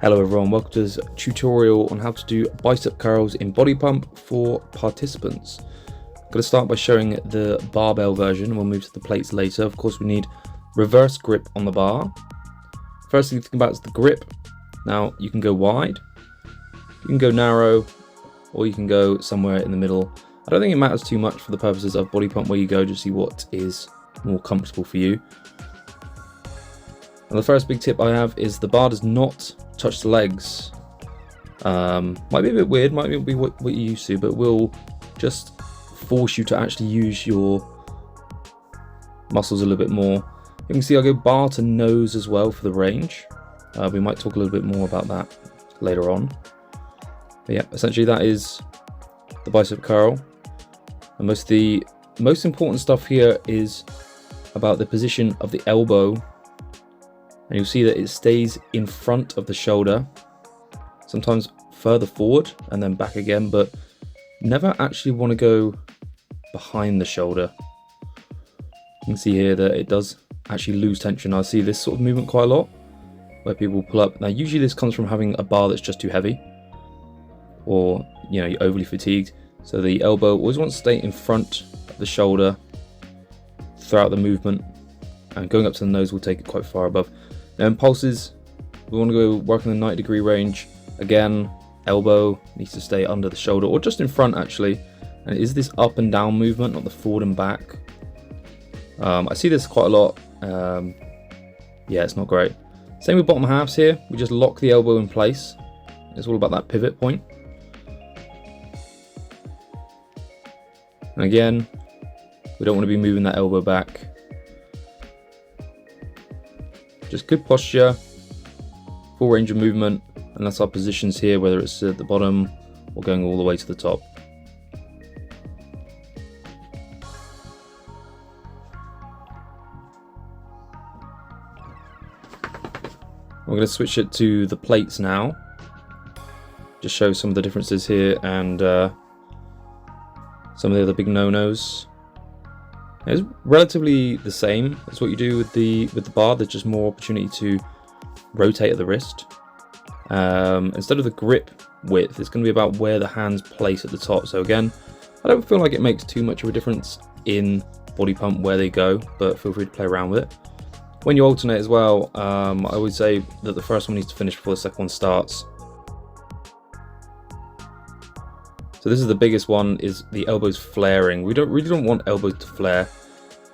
Hello everyone, welcome to this tutorial on how to do bicep curls in body pump for participants. I'm going to start by showing the barbell version and we'll move to the plates later. Of course we need reverse grip on the bar. First thing to think about is the grip. Now you can go wide, you can go narrow, or you can go somewhere in the middle. I don't think it matters too much for the purposes of body pump where you go, just see what is more comfortable for you. And the first big tip I have is the bar does not touch the legs. Might be a bit weird, might be what you're used to, but will just force you to actually use your muscles a little bit more. You can see I go bar to nose as well for the range. We might talk a little bit more about that later on. But yeah, essentially that is the bicep curl. And the most important stuff here is about the position of the elbow. And you'll see that it stays in front of the shoulder, sometimes further forward and then back again, but never actually want to go behind the shoulder. You can see here that it does actually lose tension. I see this sort of movement quite a lot where people pull up. Now usually this comes from having a bar that's just too heavy, or you're overly fatigued. So the elbow always wants to stay in front of the shoulder throughout the movement, and going up to the nose will take it quite far above. Now in pulses, we want to go work in the 90-degree range. Again, elbow needs to stay under the shoulder or just in front actually. And it is this up and down movement, not the forward and back. I see this quite a lot. Yeah, it's not great. Same with bottom halves here. We just lock the elbow in place. It's all about that pivot point. And again, we don't want to be moving that elbow back. Just good posture, full range of movement, and that's our positions here, whether it's at the bottom or going all the way to the top. We're going to switch it to the plates now. Just show some of the differences here and some of the other big no-nos. It's relatively the same as what you do with the bar. There's just more opportunity to rotate at the wrist. Instead of the grip width, it's going to be about where the hands place at the top. So again, I don't feel like it makes too much of a difference in body pump where they go, but feel free to play around with it. When you alternate as well, I would say that the first one needs to finish before the second one starts. So this is the biggest one, is the elbows flaring. We really don't want elbows to flare.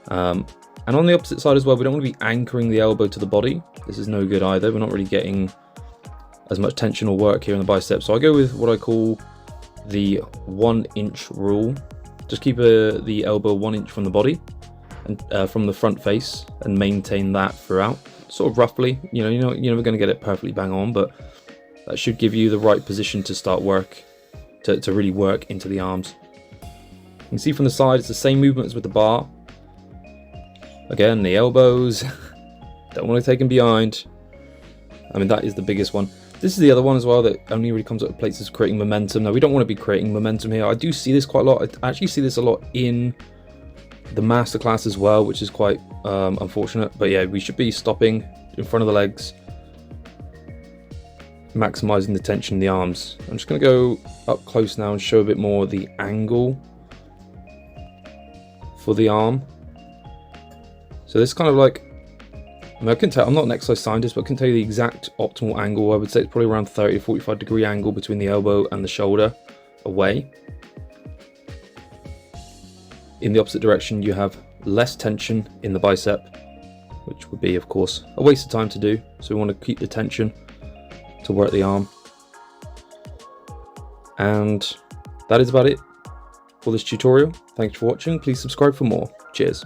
And on the opposite side as well, we don't want to be anchoring the elbow to the body. This is no good either. We're not really getting as much tension or work here in the bicep. So I go with what I call the 1 inch rule. Just keep the elbow 1 inch from the body and from the front face, and maintain that throughout. Sort of roughly, you're never going to get it perfectly bang on, but that should give you the right position to start work. To really work into the arms. You can see from the side it's the same movement as with the bar. Again, the elbows, don't want to take them behind. I mean, that is the biggest one. This is the other one as well that only really comes up with plates, is creating momentum. Now we don't want to be creating momentum here. I do see this quite a lot. I actually see this a lot in the masterclass as well, which is quite unfortunate. But yeah, we should be stopping in front of the legs, maximizing the tension in the arms. I'm just going to go up close now and show a bit more the angle for the arm. So this kind of like, I mean, I can tell, I'm not an exercise scientist, but I can tell you the exact optimal angle. I would say it's probably around 30 to 45 degree angle between the elbow and the shoulder away. In the opposite direction, you have less tension in the bicep, which would be, of course, a waste of time to do. So we want to keep the tension to work the arm. And that is about it for this tutorial. Thanks for watching. Please subscribe for more. Cheers.